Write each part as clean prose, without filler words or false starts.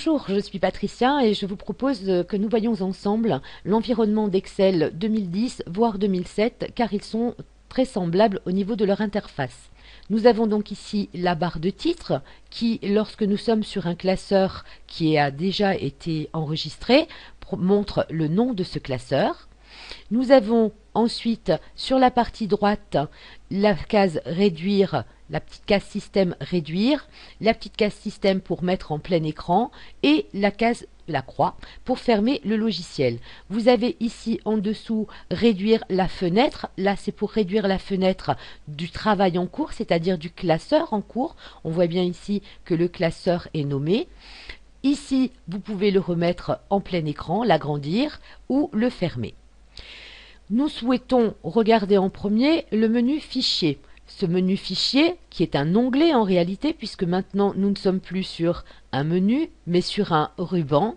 Bonjour, je suis Patricia et je vous propose que nous voyions ensemble l'environnement d'Excel 2010 voire 2007 car ils sont très semblables au niveau de leur interface. Nous avons donc ici la barre de titre qui, lorsque nous sommes sur un classeur qui a déjà été enregistré, montre le nom de ce classeur. Nous avons ensuite sur la partie droite la case réduire, la petite case système réduire, la petite case système pour mettre en plein écran et la case la croix pour fermer le logiciel. Vous avez ici en dessous réduire la fenêtre. Là c'est pour réduire la fenêtre du travail en cours, c'est-à-dire du classeur en cours. On voit bien ici que le classeur est nommé. Ici vous pouvez le remettre en plein écran, l'agrandir ou le fermer. Nous souhaitons regarder en premier le menu fichier. Ce menu fichier, qui est un onglet en réalité, puisque maintenant nous ne sommes plus sur un menu, mais sur un ruban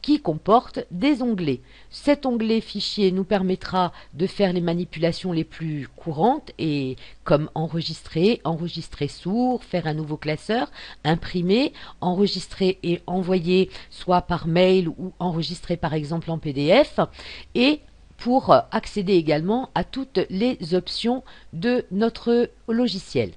qui comporte des onglets. Cet onglet fichier nous permettra de faire les manipulations les plus courantes, et comme enregistrer, enregistrer sourd, faire un nouveau classeur, imprimer, enregistrer et envoyer soit par mail ou enregistrer par exemple en PDF, et pour accéder également à toutes les options de notre logiciel.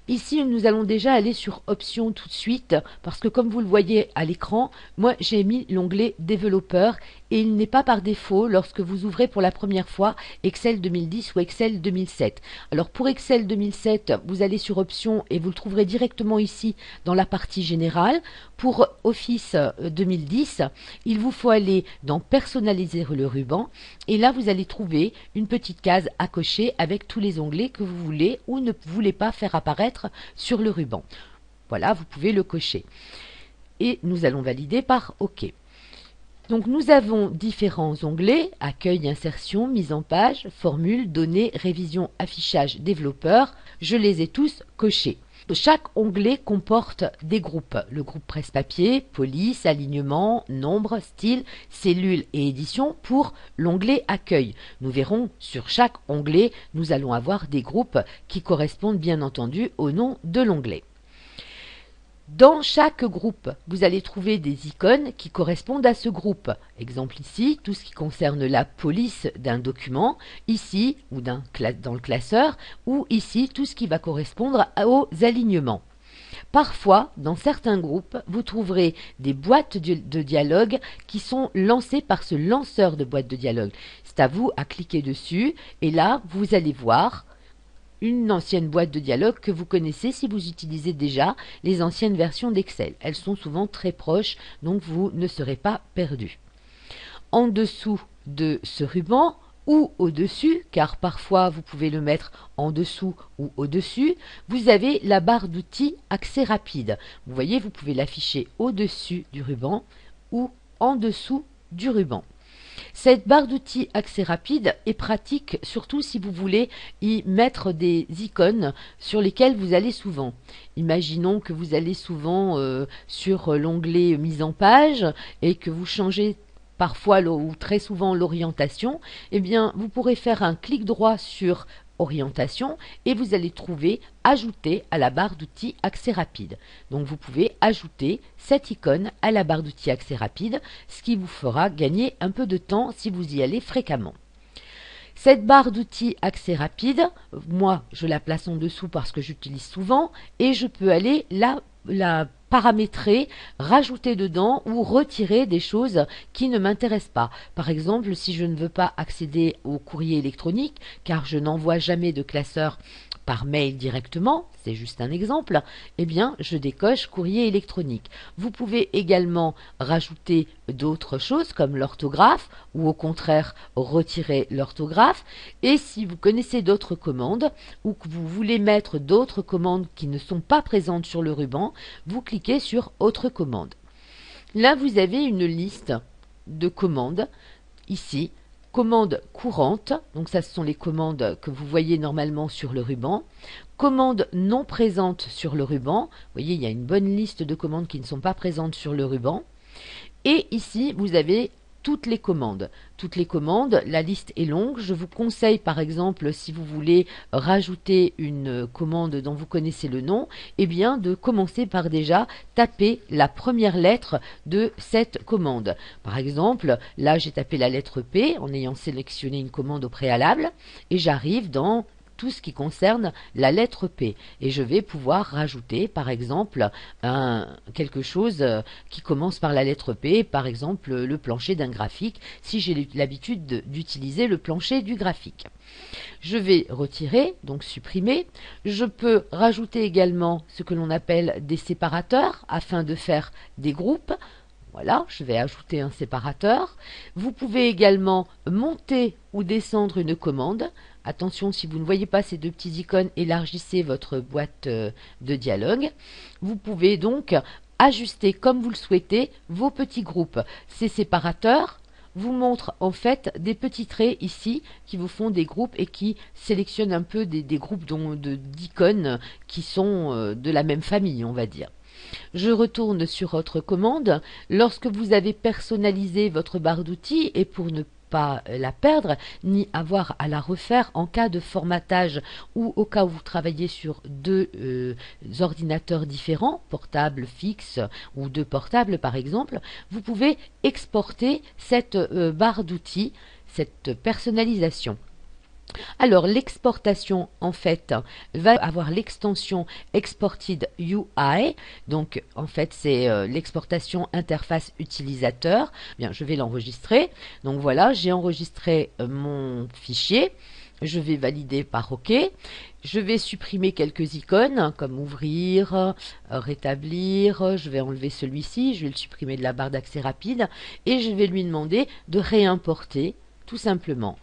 Ici, nous allons déjà aller sur Options tout de suite, parce que comme vous le voyez à l'écran, moi j'ai mis l'onglet Développeur et il n'est pas par défaut lorsque vous ouvrez pour la première fois Excel 2010 ou Excel 2007. Alors pour Excel 2007, vous allez sur Options et vous le trouverez directement ici dans la partie générale. Pour Office 2010, il vous faut aller dans Personnaliser le ruban et là vous allez trouver une petite case à cocher avec tous les onglets que vous voulez ou ne voulez pas faire apparaître sur le ruban. Voilà, vous pouvez le cocher. Et nous allons valider par OK. Donc nous avons différents onglets, accueil, insertion, mise en page, formule, données, révision, affichage, développeur. Je les ai tous cochés. Chaque onglet comporte des groupes. Le groupe presse-papier, police, alignement, nombre, style, cellule et édition pour l'onglet accueil. Nous verrons sur chaque onglet, nous allons avoir des groupes qui correspondent bien entendu au nom de l'onglet. Dans chaque groupe, vous allez trouver des icônes qui correspondent à ce groupe. Exemple ici, tout ce qui concerne la police d'un document, ici, ou dans le classeur, ou ici, tout ce qui va correspondre aux alignements. Parfois, dans certains groupes, vous trouverez des boîtes de dialogue qui sont lancées par ce lanceur de boîtes de dialogue. C'est à vous à cliquer dessus, et là, vous allez voir une ancienne boîte de dialogue que vous connaissez si vous utilisez déjà les anciennes versions d'Excel. Elles sont souvent très proches, donc vous ne serez pas perdu. En dessous de ce ruban ou au-dessus, car parfois vous pouvez le mettre en dessous ou au-dessus, vous avez la barre d'outils accès rapide. Vous voyez, vous pouvez l'afficher au-dessus du ruban ou en dessous du ruban. Cette barre d'outils accès rapide est pratique surtout si vous voulez y mettre des icônes sur lesquelles vous allez souvent. Imaginons que vous allez souvent sur l'onglet mise en page et que vous changez parfois ou très souvent l'orientation. Eh bien, vous pourrez faire un clic droit sur orientation et vous allez trouver ajouter à la barre d'outils accès rapide. Donc vous pouvez ajouter cette icône à la barre d'outils accès rapide, ce qui vous fera gagner un peu de temps si vous y allez fréquemment. Cette barre d'outils accès rapide, moi je la place en dessous parce que j'utilise souvent et je peux aller la paramétrer, rajouter dedans ou retirer des choses qui ne m'intéressent pas. Par exemple, si je ne veux pas accéder au courrier électronique, car je n'envoie jamais de classeur par mail directement, c'est juste un exemple, eh bien je décoche courrier électronique. Vous pouvez également rajouter d'autres choses comme l'orthographe ou au contraire retirer l'orthographe. Et si vous connaissez d'autres commandes ou que vous voulez mettre d'autres commandes qui ne sont pas présentes sur le ruban, vous cliquez sur Autre commande. Là vous avez une liste de commandes ici. Commandes courantes, donc ça ce sont les commandes que vous voyez normalement sur le ruban. Commandes non présentes sur le ruban, vous voyez il y a une bonne liste de commandes qui ne sont pas présentes sur le ruban. Et ici vous avez toutes les commandes. Toutes les commandes, la liste est longue. Je vous conseille par exemple, si vous voulez rajouter une commande dont vous connaissez le nom, eh bien de commencer par déjà taper la première lettre de cette commande. Par exemple, là j'ai tapé la lettre P en ayant sélectionné une commande au préalable et j'arrive dans tout ce qui concerne la lettre P. Et je vais pouvoir rajouter, par exemple, quelque chose qui commence par la lettre P, par exemple le plancher d'un graphique, si j'ai l'habitude d'utiliser le plancher du graphique. Je vais retirer, donc supprimer. Je peux rajouter également ce que l'on appelle des séparateurs afin de faire des groupes. Voilà, je vais ajouter un séparateur. Vous pouvez également monter ou descendre une commande. Attention, si vous ne voyez pas ces deux petits icônes, élargissez votre boîte de dialogue. Vous pouvez donc ajuster comme vous le souhaitez vos petits groupes. Ces séparateurs vous montrent en fait des petits traits ici qui vous font des groupes et qui sélectionnent un peu des groupes d'icônes qui sont de la même famille, on va dire. Je retourne sur autre commande. Lorsque vous avez personnalisé votre barre d'outils et pour ne pas la perdre, ni avoir à la refaire en cas de formatage ou au cas où vous travaillez sur deux ordinateurs différents, portables fixes ou deux portables par exemple, vous pouvez exporter cette barre d'outils, cette personnalisation. Alors l'exportation en fait va avoir l'extension Exported UI, donc en fait c'est l'exportation interface utilisateur. Bien, je vais l'enregistrer. Donc voilà, j'ai enregistré mon fichier. Je vais valider par OK. Je vais supprimer quelques icônes comme ouvrir, rétablir. Je vais enlever celui-ci, je vais le supprimer de la barre d'accès rapide et je vais lui demander de réimporter tout simplement.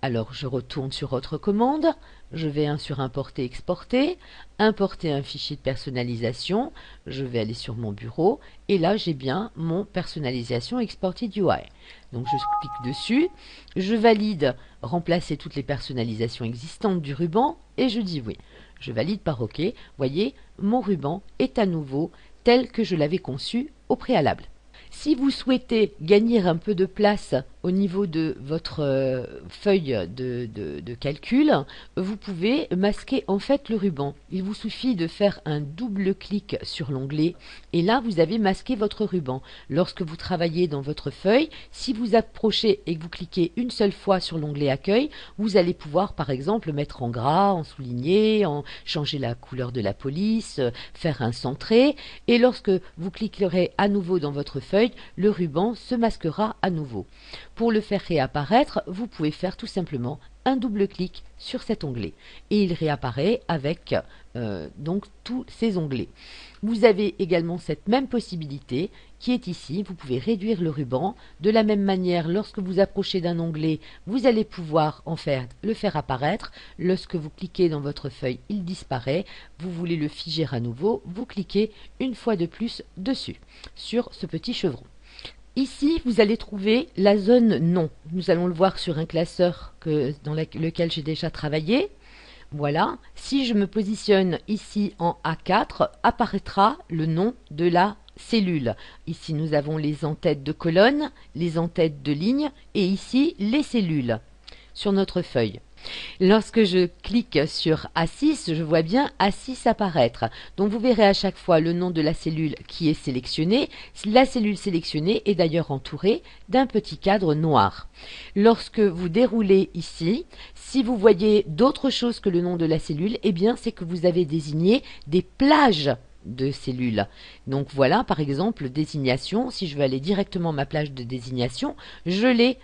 Alors je retourne sur autre commande, je vais sur importer, exporter, importer un fichier de personnalisation, je vais aller sur mon bureau et là j'ai bien mon personnalisation exported UI. Donc je clique dessus, je valide remplacer toutes les personnalisations existantes du ruban et je dis oui. Je valide par OK. Voyez, mon ruban est à nouveau tel que je l'avais conçu au préalable. Si vous souhaitez gagner un peu de place au niveau de votre feuille de calcul, vous pouvez masquer en fait le ruban. Il vous suffit de faire un double clic sur l'onglet et là vous avez masqué votre ruban. Lorsque vous travaillez dans votre feuille, si vous approchez et que vous cliquez une seule fois sur l'onglet accueil, vous allez pouvoir par exemple mettre en gras, en souligner, en changer la couleur de la police, faire un centré et lorsque vous cliquerez à nouveau dans votre feuille, le ruban se masquera à nouveau. Pour le faire réapparaître, vous pouvez faire tout simplement un double clic sur cet onglet et il réapparaît avec donc tous ces onglets. Vous avez également cette même possibilité qui est ici. Vous pouvez réduire le ruban. De la même manière, lorsque vous approchez d'un onglet, vous allez pouvoir en fait le faire apparaître. Lorsque vous cliquez dans votre feuille, il disparaît. Vous voulez le figer à nouveau, vous cliquez une fois de plus dessus, sur ce petit chevron. Ici, vous allez trouver la zone nom. Nous allons le voir sur un classeur dans lequel j'ai déjà travaillé. Voilà. Si je me positionne ici en A4, apparaîtra le nom de la cellule. Ici, nous avons les en-têtes de colonne, les en-têtes de ligne et ici, les cellules sur notre feuille. Lorsque je clique sur A6, je vois bien A6 apparaître. Donc vous verrez à chaque fois le nom de la cellule qui est sélectionnée. La cellule sélectionnée est d'ailleurs entourée d'un petit cadre noir. Lorsque vous déroulez ici, si vous voyez d'autres choses que le nom de la cellule, eh bien c'est que vous avez désigné des plages de cellules. Donc voilà par exemple désignation, si je veux aller directement à ma plage de désignation, je l'ai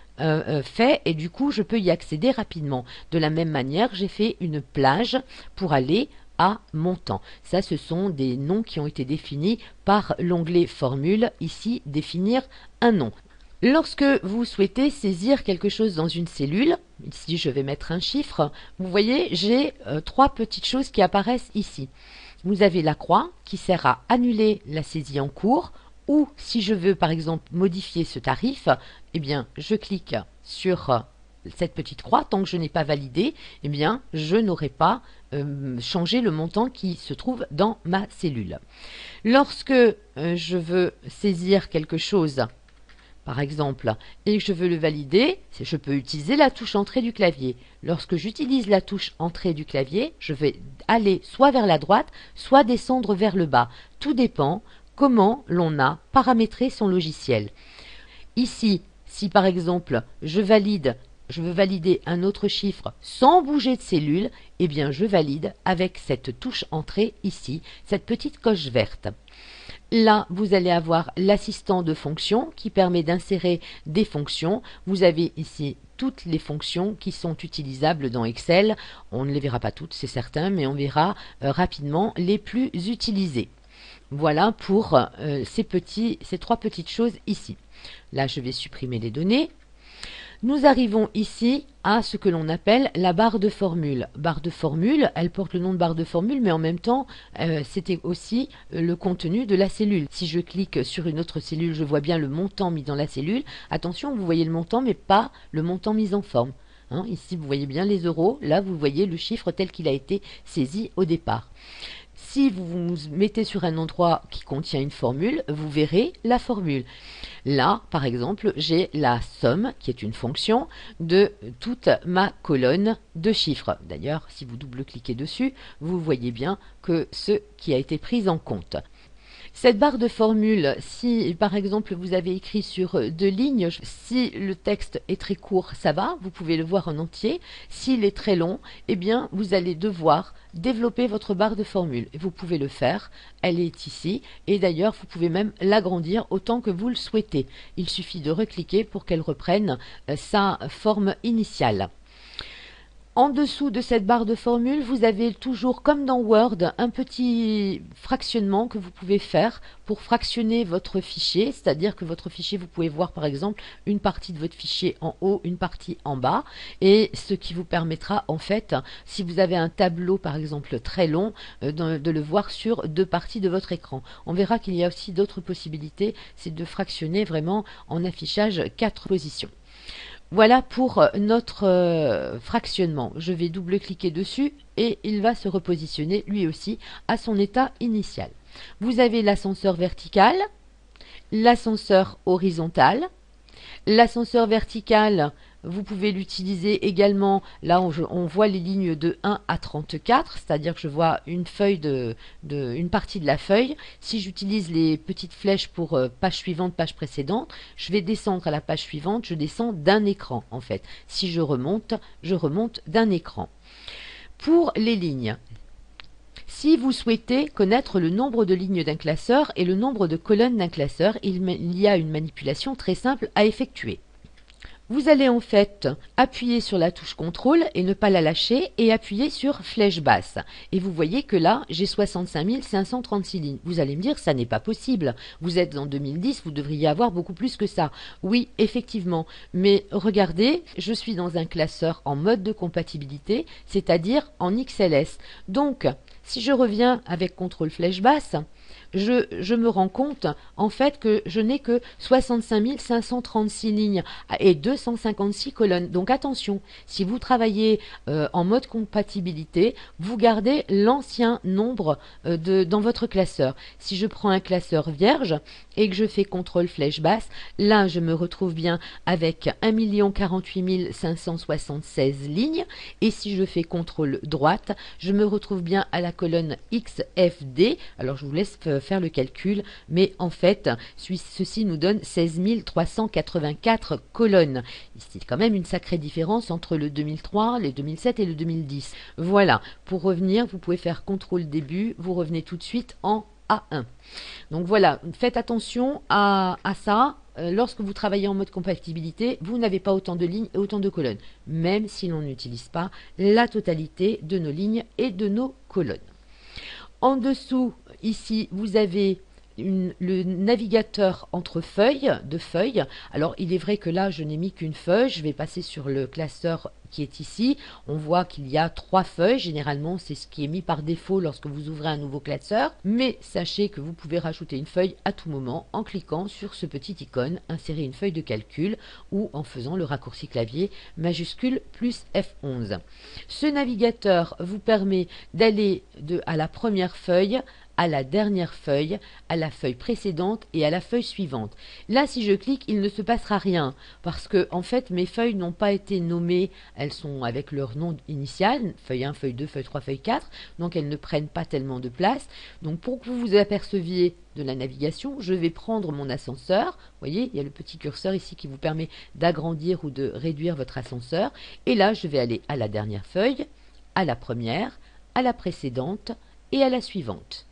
fait et du coup je peux y accéder rapidement. De la même manière j'ai fait une plage pour aller à montant. Ça ce sont des noms qui ont été définis par l'onglet formule, ici définir un nom. Lorsque vous souhaitez saisir quelque chose dans une cellule, ici je vais mettre un chiffre, vous voyez j'ai trois petites choses qui apparaissent ici. Vous avez la croix qui sert à annuler la saisie en cours ou si je veux par exemple modifier ce tarif, eh bien je clique sur cette petite croix. Tant que je n'ai pas validé, eh bien je n'aurai pas changé le montant qui se trouve dans ma cellule. Lorsque je veux saisir quelque chose par exemple, et que je veux le valider, je peux utiliser la touche entrée du clavier. Lorsque j'utilise la touche entrée du clavier, je vais aller soit vers la droite, soit descendre vers le bas. Tout dépend comment l'on a paramétré son logiciel. Ici, si par exemple je veux valider un autre chiffre sans bouger de cellule, eh bien je valide avec cette touche entrée ici, cette petite coche verte. Là, vous allez avoir l'assistant de fonction qui permet d'insérer des fonctions. Vous avez ici toutes les fonctions qui sont utilisables dans Excel. On ne les verra pas toutes, c'est certain, mais on verra rapidement les plus utilisées. Voilà pour ces trois petites choses ici. Là, je vais supprimer les données. Nous arrivons ici à ce que l'on appelle la barre de formule. Barre de formule, elle porte le nom de barre de formule, mais en même temps, c'était aussi le contenu de la cellule. Si je clique sur une autre cellule, je vois bien le montant mis dans la cellule. Attention, vous voyez le montant, mais pas le montant mis en forme. Ici, vous voyez bien les euros. Là, vous voyez le chiffre tel qu'il a été saisi au départ. Si vous vous mettez sur un endroit qui contient une formule, vous verrez la formule. Là, par exemple, j'ai la somme, qui est une fonction, de toute ma colonne de chiffres. D'ailleurs, si vous double-cliquez dessus, vous voyez bien que ce qui a été pris en compte. Cette barre de formule, si par exemple vous avez écrit sur 2 lignes, si le texte est très court, ça va, vous pouvez le voir en entier. S'il est très long, eh bien vous allez devoir développer votre barre de formule. Vous pouvez le faire, elle est ici, et d'ailleurs vous pouvez même l'agrandir autant que vous le souhaitez. Il suffit de recliquer pour qu'elle reprenne sa forme initiale. En dessous de cette barre de formule, vous avez toujours, comme dans Word, un petit fractionnement que vous pouvez faire pour fractionner votre fichier, c'est-à-dire que votre fichier, vous pouvez voir par exemple une partie de votre fichier en haut, une partie en bas, et ce qui vous permettra en fait, si vous avez un tableau par exemple très long, de le voir sur 2 parties de votre écran. On verra qu'il y a aussi d'autres possibilités, c'est de fractionner vraiment en affichage 4 positions. Voilà pour notre fractionnement. Je vais double-cliquer dessus et il va se repositionner lui aussi à son état initial. Vous avez l'ascenseur vertical, l'ascenseur horizontal. L'ascenseur vertical, vous pouvez l'utiliser également, là on voit les lignes de 1 à 34, c'est-à-dire que je vois une feuille une partie de la feuille. Si j'utilise les petites flèches pour page suivante, page précédente, je vais descendre à la page suivante, je descends d'un écran en fait. Si je remonte d'un écran. Pour les lignes, si vous souhaitez connaître le nombre de lignes d'un classeur et le nombre de colonnes d'un classeur, il y a une manipulation très simple à effectuer. Vous allez en fait appuyer sur la touche contrôle et ne pas la lâcher et appuyer sur flèche basse. Et vous voyez que là, j'ai 65 536 lignes. Vous allez me dire, ça n'est pas possible. Vous êtes en 2010, vous devriez avoir beaucoup plus que ça. Oui, effectivement. Mais regardez, je suis dans un classeur en mode de compatibilité, c'est-à-dire en XLS. Donc, si je reviens avec contrôle flèche basse, je me rends compte en fait que je n'ai que 65 536 lignes et 256 colonnes. Donc attention, si vous travaillez en mode compatibilité, vous gardez l'ancien nombre dans votre classeur. Si je prends un classeur vierge et que je fais contrôle flèche basse, là je me retrouve bien avec 1 048 576 lignes, et si je fais contrôle droite, je me retrouve bien à la colonne XFD. Alors je vous laisse faire le calcul, mais en fait ceci nous donne 16 384 colonnes. C'est quand même une sacrée différence entre le 2003, le 2007 et le 2010. Voilà, pour revenir, vous pouvez faire contrôle début, vous revenez tout de suite en A1. Donc voilà, faites attention à ça. Lorsque vous travaillez en mode compatibilité, vous n'avez pas autant de lignes et autant de colonnes, même si l'on n'utilise pas la totalité de nos lignes et de nos colonnes. En dessous, ici, vous avez le navigateur entre feuilles. Alors, il est vrai que là, je n'ai mis qu'une feuille. Je vais passer sur le classeur qui est ici. On voit qu'il y a 3 feuilles. Généralement, c'est ce qui est mis par défaut lorsque vous ouvrez un nouveau classeur. Mais sachez que vous pouvez rajouter une feuille à tout moment en cliquant sur ce petit icône, insérer une feuille de calcul, ou en faisant le raccourci clavier majuscule plus F11. Ce navigateur vous permet d'aller à la première feuille à la dernière feuille, à la feuille précédente et à la feuille suivante. Là, si je clique, il ne se passera rien parce que, en fait, mes feuilles n'ont pas été nommées, elles sont avec leur nom initial, feuille 1, feuille 2, feuille 3, feuille 4, donc elles ne prennent pas tellement de place. Donc, pour que vous vous aperceviez de la navigation, je vais prendre mon ascenseur. Vous voyez, il y a le petit curseur ici qui vous permet d'agrandir ou de réduire votre ascenseur. Et là, je vais aller à la dernière feuille, à la première, à la précédente et à la suivante.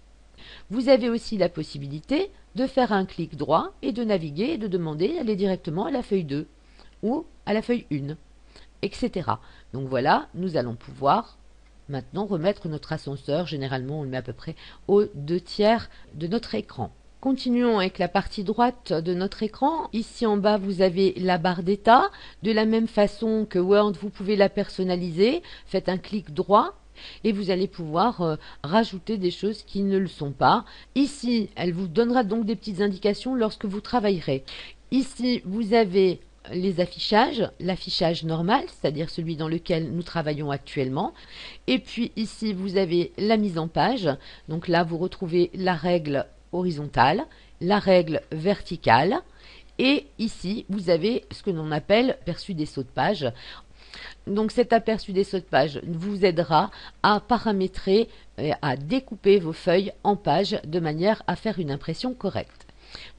Vous avez aussi la possibilité de faire un clic droit et de naviguer et de demander d'aller directement à la feuille 2 ou à la feuille 1, etc. Donc voilà, nous allons pouvoir maintenant remettre notre ascenseur. Généralement, on le met à peu près aux 2/3 de notre écran. Continuons avec la partie droite de notre écran. Ici en bas, vous avez la barre d'état. De la même façon que Word, vous pouvez la personnaliser. Faites un clic droit et vous allez pouvoir rajouter des choses qui ne le sont pas. Ici, elle vous donnera donc des petites indications lorsque vous travaillerez. Ici, vous avez les affichages, l'affichage normal, c'est-à-dire celui dans lequel nous travaillons actuellement. Et puis ici, vous avez la mise en page. Donc là, vous retrouvez la règle horizontale, la règle verticale. Et ici, vous avez ce que l'on appelle aperçu des sauts de page. Donc cet aperçu des sauts de page vous aidera à paramétrer, à découper vos feuilles en pages de manière à faire une impression correcte.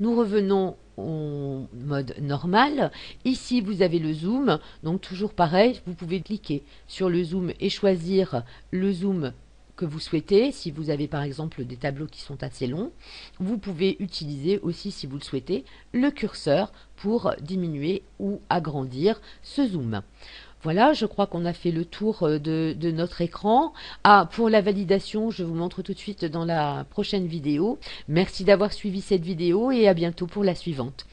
Nous revenons au mode normal. Ici, vous avez le zoom. Donc toujours pareil, vous pouvez cliquer sur le zoom et choisir le zoom que vous souhaitez. Si vous avez par exemple des tableaux qui sont assez longs, vous pouvez utiliser aussi, si vous le souhaitez, le curseur pour diminuer ou agrandir ce zoom. Voilà, je crois qu'on a fait le tour de notre écran. Ah, pour la validation, je vous montre tout de suite dans la prochaine vidéo. Merci d'avoir suivi cette vidéo et à bientôt pour la suivante.